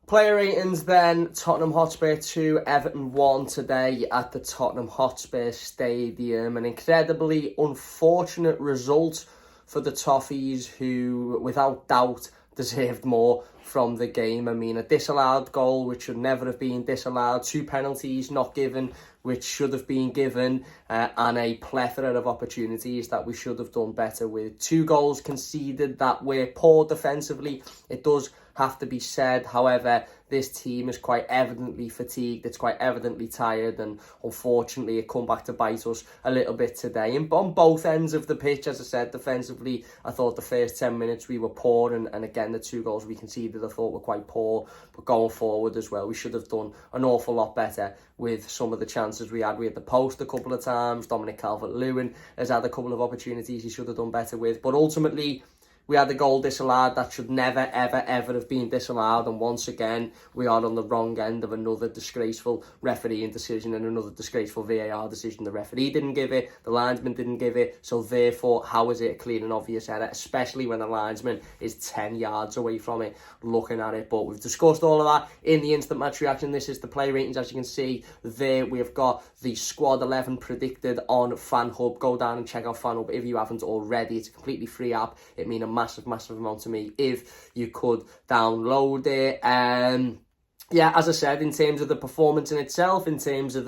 Player ratings then, Tottenham Hotspur 2, Everton 1 today at the Tottenham Hotspur Stadium. An incredibly unfortunate result for the Toffees, who without doubt deserved more from the game. I mean, a disallowed goal which should never have been disallowed, 2 penalties not given which should have been given, and a plethora of opportunities that we should have done better with. 2 goals conceded that were poor defensively. It does have to be said, however, this team is quite evidently fatigued, it's quite evidently tired, and unfortunately it come back to bite us a little bit today. And on both ends of the pitch, as I said, defensively, I thought the first 10 minutes we were poor, and again, the 2 goals we conceded I thought were quite poor, but going forward as well, we should have done an awful lot better with some of the chances we had. We had the post a couple of times, Dominic Calvert-Lewin has had a couple of opportunities he should have done better with, but ultimately, we had the goal disallowed that should never, ever, ever have been disallowed. And once again, we are on the wrong end of another disgraceful refereeing decision and another disgraceful VAR decision. The referee didn't give it, the linesman didn't give it. So therefore, how is it a clear and obvious error, especially when the linesman is 10 yards away from it looking at it? But we've discussed all of that in the instant match reaction. This is the play ratings. As you can see there, we have got the squad 11 predicted on FanHub. Go down and check out FanHub if you haven't already. It's a completely free app. It means a massive amount to me if you could download it. Yeah, as I said, in terms of the performance in itself, in terms of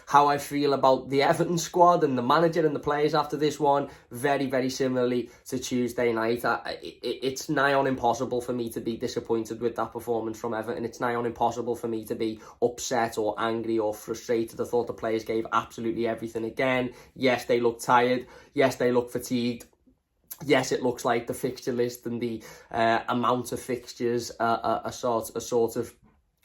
how I feel about the Everton squad and the manager and the players after this one, very similarly to Tuesday night. It's nigh on impossible for me to be disappointed with that performance from Everton. It's nigh on impossible for me to be upset or angry or frustrated. I thought the players gave absolutely everything again. Yes, they look tired. Yes, they look fatigued. Yes, it looks like the fixture list and the amount of fixtures are sort of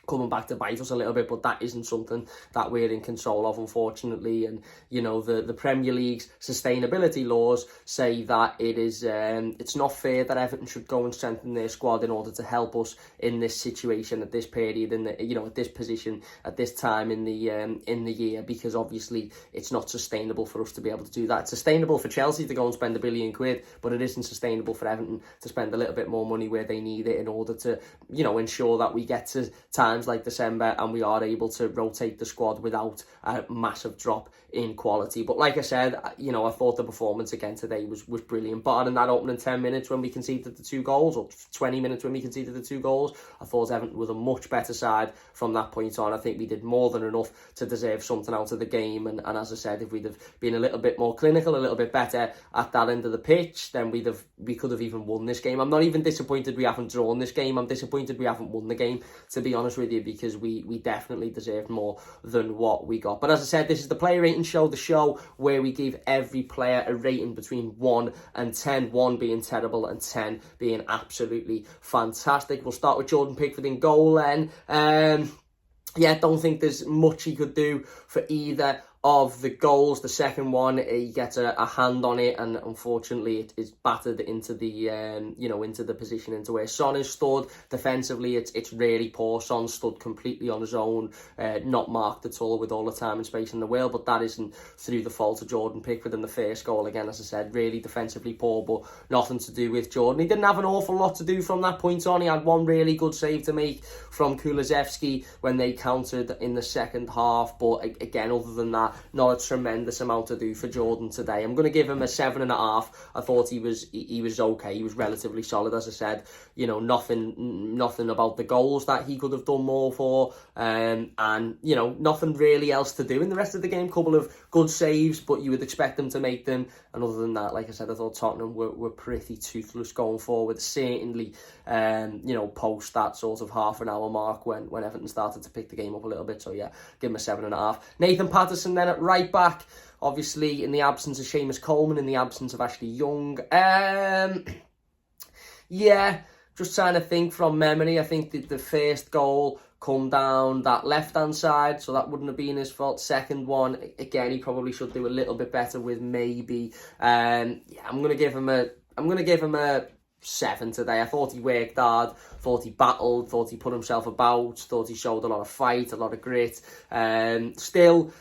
coming back to bite us a little bit, but that isn't something that we're in control of, unfortunately. And you know, the Premier League's sustainability laws say that it's not fair that Everton should go and strengthen their squad in order to help us in this situation at this period, at this position at this time in the year, because obviously it's not sustainable for us to be able to do that. It's sustainable for Chelsea to go and spend £1 billion, but it isn't sustainable for Everton to spend a little bit more money where they need it in order to ensure that we get to times like December and we are able to rotate the squad without a massive drop in quality. But like I said, I thought the performance again today was brilliant. But in that opening 10 minutes when we conceded the 2 goals, or 20 minutes when we conceded the 2 goals, I thought Everton was a much better side from that point on. I think we did more than enough to deserve something out of the game. And as I said, if we'd have been a little bit more clinical, a little bit better at that end of the pitch, then we could have even won this game. I'm not even disappointed we haven't drawn this game. I'm disappointed we haven't won the game, to be honest with you, because we definitely deserved more than what we got. But as I said, this is the player rating show, the show where we give every player a rating between 1 and 10, 1 being terrible and 10 being absolutely fantastic. We'll start with Jordan Pickford in goal then. Yeah, don't think there's much he could do for either of the goals. The second one, he gets a hand on it, and unfortunately it is battered into the into the position into where Son is stood. Defensively, it's really poor. Son stood completely on his own, not marked at all, with all the time and space in the world, but that isn't through the fault of Jordan Pickford. In the first goal, again, as I said, really defensively poor, but nothing to do with Jordan. He didn't have an awful lot to do from that point on. He had one really good save to make from Kulusevski when they countered in the second half, but again, other than that, not a tremendous amount to do for Jordan today. I'm going to give him a 7.5. I thought he was okay. He was relatively solid, as I said. Nothing about the goals that he could have done more for, and nothing really else to do in the rest of the game. Couple of good saves, but you would expect them to make them. And other than that, like I said, I thought Tottenham were pretty toothless going forward. Certainly, post that sort of half an hour mark when Everton started to pick the game up a little bit. So yeah, give him a 7.5. Nathan Patterson then at right back, obviously in the absence of Seamus Coleman, in the absence of Ashley Young. Yeah, just trying to think from memory. I think the first goal come down that left-hand side, so that wouldn't have been his fault. Second one, again, he probably should do a little bit better with, maybe. I'm gonna give him a 7 today. I thought he worked hard, thought he battled, thought he put himself about, thought he showed a lot of fight, a lot of grit. Still,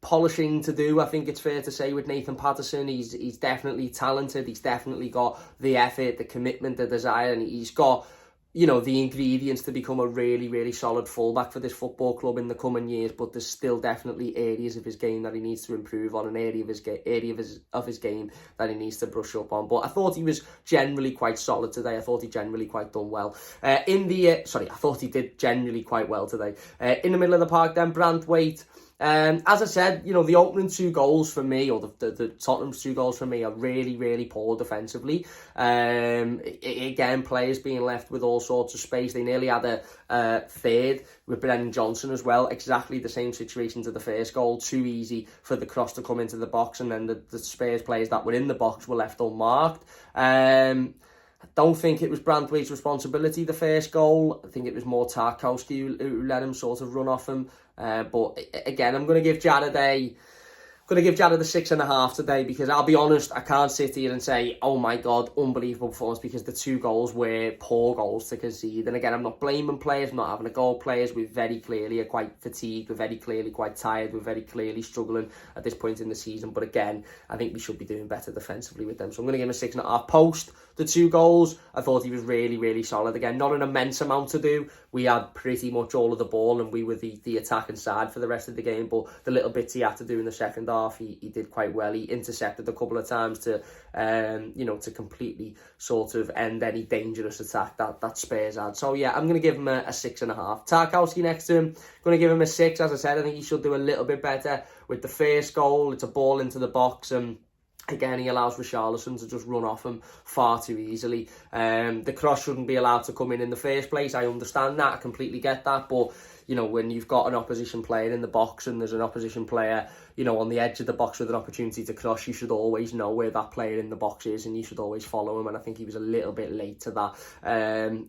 polishing to do, I think it's fair to say, with Nathan Patterson. He's definitely talented. He's definitely got the effort, the commitment, the desire, and he's got the ingredients to become a really, really solid fullback for this football club in the coming years, but there's still definitely areas of his game that he needs to improve on, an area of his game that he needs to brush up on. But I thought he was generally quite solid today. I thought he generally quite done well. I thought he did generally quite well today. In the middle of the park then, Branthwaite. As I said, the opening 2 goals for me, or the Tottenham's 2 goals for me, are really, really poor defensively. Again, players being left with all sorts of space. They nearly had a third with Brennan Johnson as well. Exactly the same situation to the first goal. Too easy for the cross to come into the box, and then the Spurs players that were in the box were left unmarked. I don't think it was Branthwaite's responsibility, the first goal. I think it was more Tarkowski who let him sort of run off him. But again, I'm going to give Jared the 6.5 today, because I'll be honest, I can't sit here and say, oh my God, unbelievable performance, because the 2 goals were poor goals to concede. And again, I'm not blaming players, I'm not having a go at players. We very clearly are quite fatigued, we're very clearly quite tired, we're very clearly struggling at this point in the season. But again, I think we should be doing better defensively with them. So I'm going to give him a 6.5. Post the 2 goals, I thought he was really, really solid. Again, not an immense amount to do. We had pretty much all of the ball, and we were the attacking side for the rest of the game. But the little bits he had to do in the second half, he did quite well. He intercepted a couple of times to completely sort of end any dangerous attack that Spurs had. So yeah, I'm going to give him a 6.5. Tarkowski next to him, going to give him a 6. As I said, I think he should do a little bit better with the first goal. It's a ball into the box, and again, he allows Richarlison to just run off him far too easily. The cross shouldn't be allowed to come in the first place. I understand that. I completely get that. But, when you've got an opposition player in the box and there's an opposition player, on the edge of the box with an opportunity to cross, you should always know where that player in the box is, and you should always follow him. And I think he was a little bit late to that.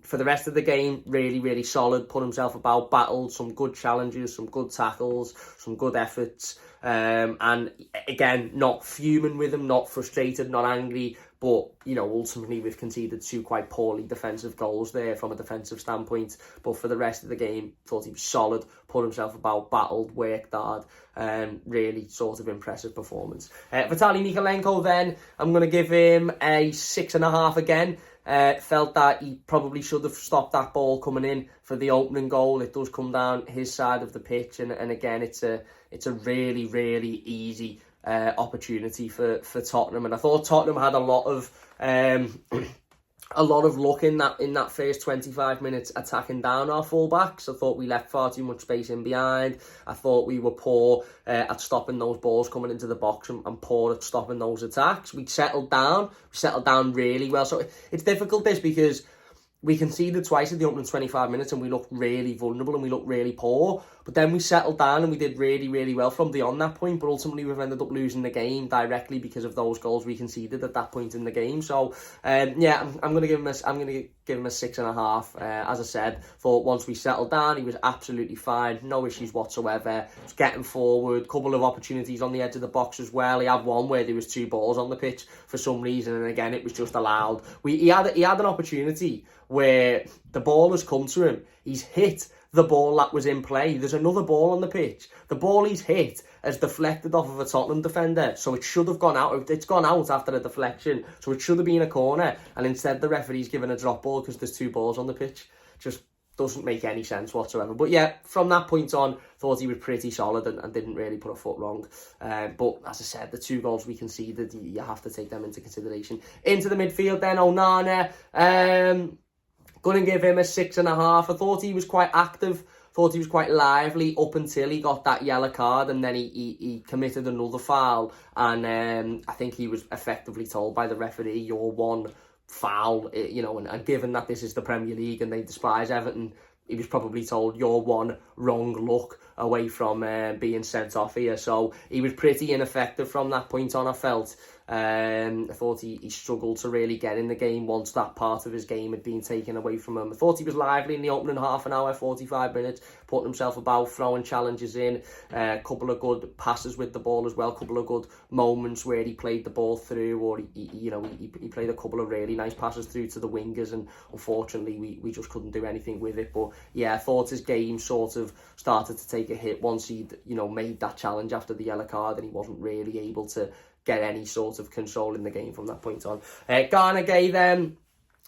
For the rest of the game, really, really solid. Put himself about, battled, some good challenges, some good tackles, some good efforts. And again, not fuming with him, not frustrated, not angry, but ultimately we've conceded 2 quite poorly defensive goals there from a defensive standpoint. But for the rest of the game, thought he was solid, put himself about, battled, worked hard, really sort of impressive performance. Vitaly Mykolenko then, I'm going to give him a 6.5 again. Felt that he probably should have stopped that ball coming in for the opening goal. It does come down his side of the pitch, and again, it's a really, really easy opportunity for Tottenham. And I thought Tottenham had a lot of luck in that first 25 minutes attacking down our fullbacks. I thought we left far too much space in behind. I thought we were poor at stopping those balls coming into the box, and poor at stopping those attacks. We settled down really well. So it's difficult, this, because we conceded twice in the opening 25 minutes and we looked really vulnerable and we looked really poor. But then we settled down and we did really, really well from beyond that point. But ultimately, we've ended up losing the game directly because of those goals we conceded at that point in the game. So, I'm going to give him a 6.5. As I said, thought once we settled down, he was absolutely fine, no issues whatsoever. Was getting forward, couple of opportunities on the edge of the box as well. He had one where there was 2 balls on the pitch for some reason, and again, it was just allowed. He had an opportunity where the ball has come to him. He's hit the ball that was in play. There's another ball on the pitch. The ball he's hit has deflected off of a Tottenham defender, so it should have gone out. It's gone out after a deflection, so it should have been a corner, and instead the referee's given a drop ball because there's 2 balls on the pitch. Just doesn't make any sense whatsoever. But yeah, from that point on, thought he was pretty solid and didn't really put a foot wrong. But as I said, the 2 goals we conceded, you have to take them into consideration. Into the midfield then, Onana. Going to give him a 6.5. I thought he was quite active, thought he was quite lively up until he got that yellow card, and then he committed another foul, and I think he was effectively told by the referee, "You're one foul," and given that this is the Premier League and they despise Everton, he was probably told, "You're one wrong look away from being sent off here." So he was pretty ineffective from that point on, I felt. I thought he struggled to really get in the game once that part of his game had been taken away from him. I thought he was lively in the opening half an hour, 45 minutes, putting himself about, throwing challenges in, a couple of good passes with the ball as well, a couple of good moments where he played the ball through, or he played a couple of really nice passes through to the wingers, and unfortunately we just couldn't do anything with it. But yeah, I thought his game sort of started to take a hit once he'd made that challenge after the yellow card, and he wasn't really able to get any sort of control in the game from that point on. Garner gave them,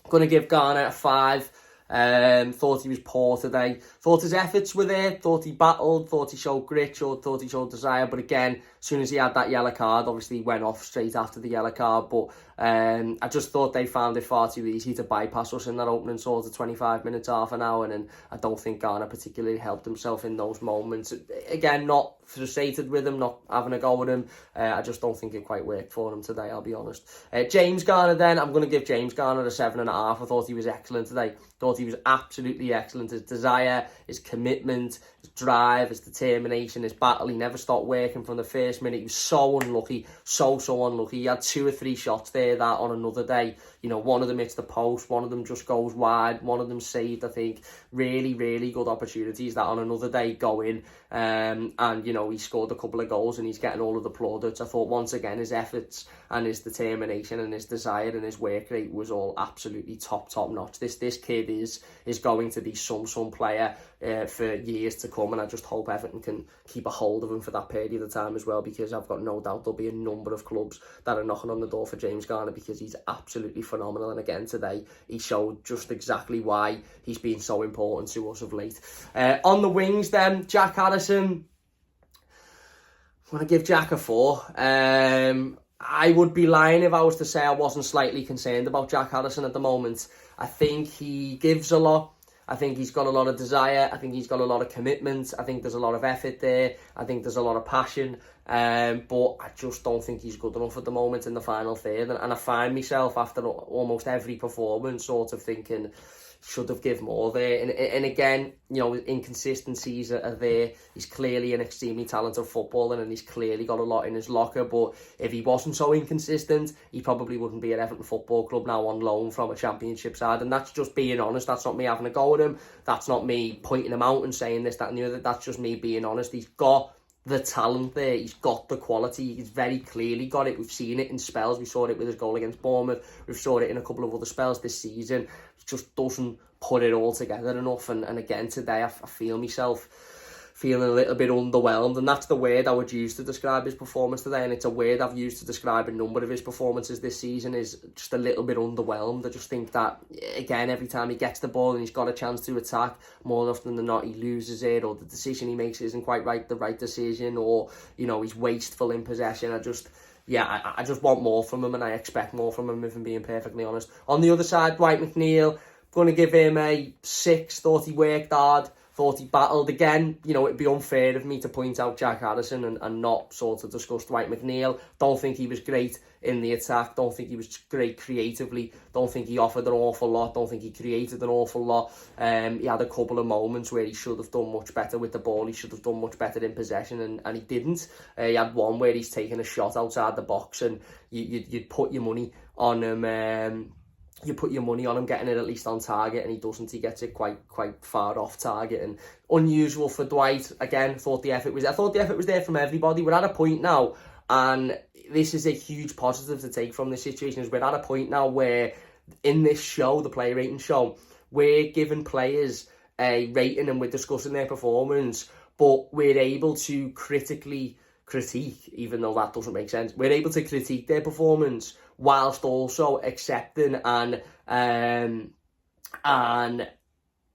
going to give Garner a 5. Thought he was poor today. Thought his efforts were there. Thought he battled. Thought he showed grit. Thought he showed desire. But again, as soon as he had that yellow card, obviously he went off straight after the yellow card. But I just thought they found it far too easy to bypass us in that opening sort of 25 minutes, half an hour. And I don't think Garner particularly helped himself in those moments. Again, not frustrated with him, not having a go with him. I just don't think it quite worked for him today, I'll be honest. James Garner then, I'm going to give James Garner a 7.5. I thought he was excellent today. Thought he was absolutely excellent. His desire, his commitment, his drive, his determination, his battle. He never stopped working from the first minute. He was so unlucky, so unlucky. He had 2 or 3 shots there that on another day, you know, one of them hits the post, one of them just goes wide, one of them saved, I think. Really, really good opportunities that on another day go in. And, you know, he scored a couple of goals and he's getting all of the plaudits. I thought, once again, his efforts and his determination and his desire and his work rate was all absolutely top notch. This kid is going to be some player for years to come, and I just hope Everton can keep a hold of him for that period of time as well, because I've got no doubt there'll be a number of clubs that are knocking on the door for James Garner, because he's absolutely phenomenal. And again today, he showed just exactly why he's been so important to us of late. On the wings then, Jack Harrison, I'm going to give Jack a 4. I would be lying if I was to say I wasn't slightly concerned about Jack Harrison at the moment. I think he gives a lot. I think he's got a lot of desire. I think he's got a lot of commitment. I think there's a lot of effort there. I think there's a lot of passion. But I just don't think he's good enough at the moment in the final third. And I find myself after almost every performance sort of thinking, should have given more there. And again, you know, inconsistencies are there. He's clearly an extremely talented footballer and he's clearly got a lot in his locker. But if he wasn't so inconsistent, he probably wouldn't be at Everton Football Club now on loan from a Championship side. And that's just being honest. That's not me having a go at him. That's not me pointing him out and saying this, that and the other. That's just me being honest. He's got the talent there, he's got the quality, he's very clearly got it. We've seen it in spells. We saw it with his goal against Bournemouth, we've saw it in a couple of other spells this season. He just doesn't put it all together enough, and again today I feel myself feeling a little bit underwhelmed, and that's the word I would use to describe his performance today, and it's a word I've used to describe a number of his performances this season, is just a little bit underwhelmed. I just think that, again, every time he gets the ball and he's got a chance to attack, more often than not he loses it, or the decision he makes isn't quite the right decision, or, you know, he's wasteful in possession. I just want more from him, and I expect more from him, if I'm being perfectly honest. On the other side, Dwight McNeil, I'm going to give him a 6. Thought he worked hard, thought he battled. Again, you know, it'd be unfair of me to point out Jack Harrison and not sort of discuss Dwight McNeil. Don't think he was great in the attack. Don't think he was great creatively. Don't think he offered an awful lot. Don't think he created an awful lot. He had a couple of moments where he should have done much better with the ball. He should have done much better in possession, and he didn't. He had one where he's taken a shot outside the box, and you'd put your money on him. You put your money on him getting it at least on target, and he doesn't. He gets it quite far off target, and unusual for Dwight. Again, I thought the effort was there from everybody. We're at a point now, and this is a huge positive to take from this situation, is we're at a point now where in this show, the player rating show, we're giving players a rating and we're discussing their performance, but we're able to critique, even though that doesn't make sense. We're able to critique their performance whilst also accepting and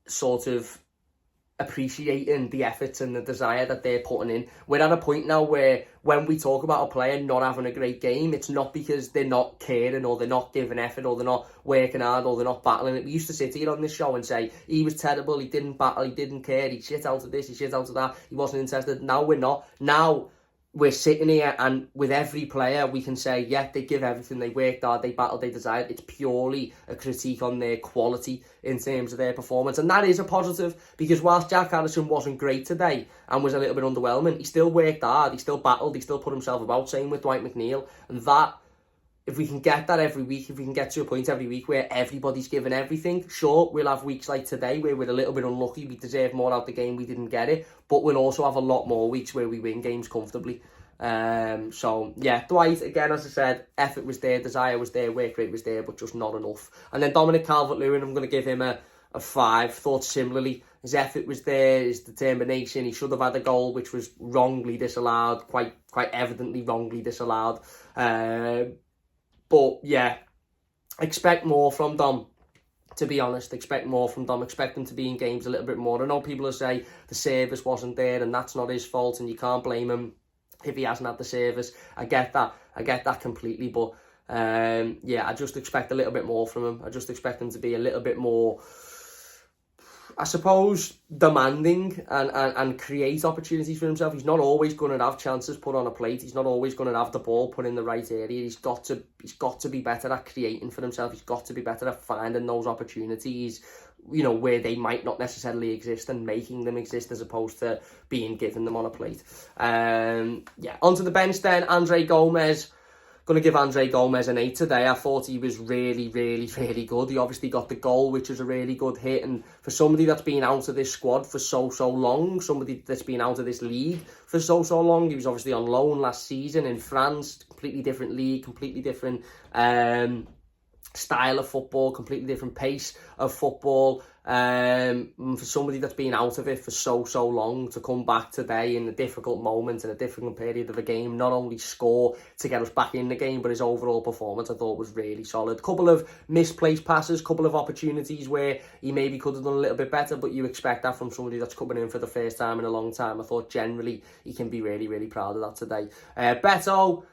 sort of appreciating the efforts and the desire that they're putting in. We're at a point now where when we talk about a player not having a great game, it's not because they're not caring or they're not giving effort or they're not working hard or they're not battling. We used to sit here on this show and say he was terrible, he didn't battle, he didn't care, he shit out of this, he shit out of that, he wasn't interested. Now we're not. Now we're sitting here, and with every player we can say, yeah, they give everything, they worked hard, they battled, they desired. It's purely a critique on their quality in terms of their performance, and that is a positive, because whilst Jack Harrison wasn't great today and was a little bit underwhelming, he still worked hard, he still battled, he still put himself about. Same with Dwight McNeil, and that, if we can get that every week, if we can get to a point every week where everybody's given everything, sure, we'll have weeks like today where we're a little bit unlucky, we deserve more out the game, we didn't get it, but we'll also have a lot more weeks where we win games comfortably. So yeah, Dwight, again, as I said, effort was there, desire was there, work rate was there, but just not enough. And then Dominic Calvert-Lewin, I'm going to give him a 5. Thought similarly, his effort was there, his determination. He should have had a goal which was wrongly disallowed, quite evidently wrongly disallowed. But yeah, expect more from Dom. to be honest. Expect more from Dom. Expect him to be in games a little bit more. I know people will say the service wasn't there and that's not his fault and you can't blame him if he hasn't had the service. I get that completely, but yeah, I just expect a little bit more from him. I just expect him to be a little bit more, I suppose, demanding and create opportunities for himself. He's not always going to have chances put on a plate. He's not always going to have the ball put in the right area. He's got to be better at creating for himself. He's got to be better at finding those opportunities, you know, where they might not necessarily exist and making them exist as opposed to being given them on a plate. Yeah, onto the bench then, Andre Gomez. Going to give Andre Gomez an 8 today. I thought he was really, really, really good. He obviously got the goal, which was a really good hit. And for somebody that's been out of this squad for so long, somebody that's been out of this league for so long, he was obviously on loan last season in France, completely different league, completely different style of football, completely different pace of football. For somebody that's been out of it for so long to come back today in a difficult moment, in a difficult period of a game, not only score to get us back in the game, but his overall performance I thought was really solid. Couple of misplaced passes, couple of opportunities where he maybe could have done a little bit better, but you expect that from somebody that's coming in for the first time in a long time. I thought generally he can be really, really proud of that today. Beto,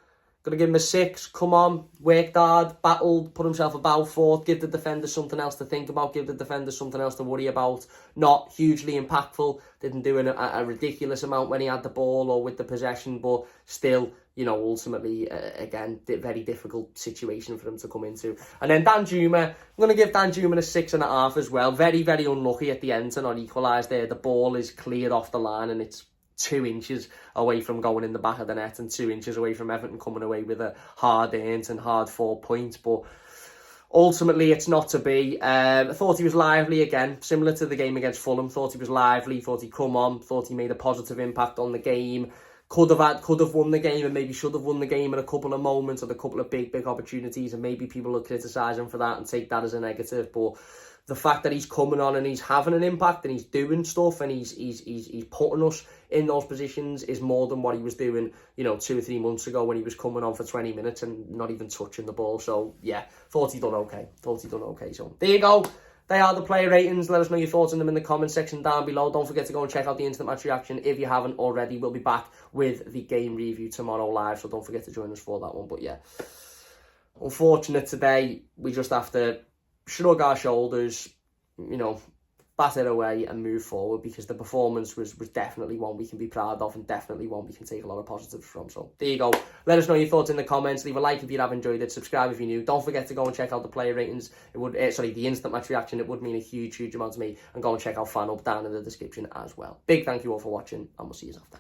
going to give him a 6. Come on, worked hard, battled, put himself about fourth, give the defenders something else to think about, give the defenders something else to worry about. Not hugely impactful, didn't do a ridiculous amount when he had the ball or with the possession, but still, you know, ultimately, again, very difficult situation for him to come into. And then Dan Juma, I'm going to give Dan Juma a 6.5 as well. Very, very unlucky at the end to not equalise there. The ball is cleared off the line and it's 2 inches away from going in the back of the net and 2 inches away from Everton coming away with a hard-earned and hard-fought point. But ultimately, it's not to be. I thought he was lively again, similar to the game against Fulham. Thought he was lively, thought he'd come on, thought he made a positive impact on the game. Could have won the game and maybe should have won the game in a couple of moments or a couple of big opportunities, and maybe people will criticise him for that and take that as a negative. But the fact that he's coming on and he's having an impact and he's doing stuff and he's putting us in those positions is more than what he was doing, you know, 2 or 3 months ago when he was coming on for 20 minutes and not even touching the ball. So yeah, thought he done okay. So there you go. They are the player ratings. Let us know your thoughts on them in the comment section down below. Don't forget to go and check out the instant match reaction if you haven't already. We'll be back with the game review tomorrow live, so don't forget to join us for that one. But yeah, unfortunate today. We just have to shrug our shoulders, you know, bat it away and move forward, because the performance was definitely one we can be proud of and definitely one we can take a lot of positives from. So there you go. Let us know your thoughts in the comments. Leave a like if you have enjoyed it. Subscribe if you're new. Don't forget to go and check out the player ratings. It would the instant match reaction. It would mean a huge amount to me. And go and check out Fan Up down in the description as well. Big thank you all for watching, and we'll see you after.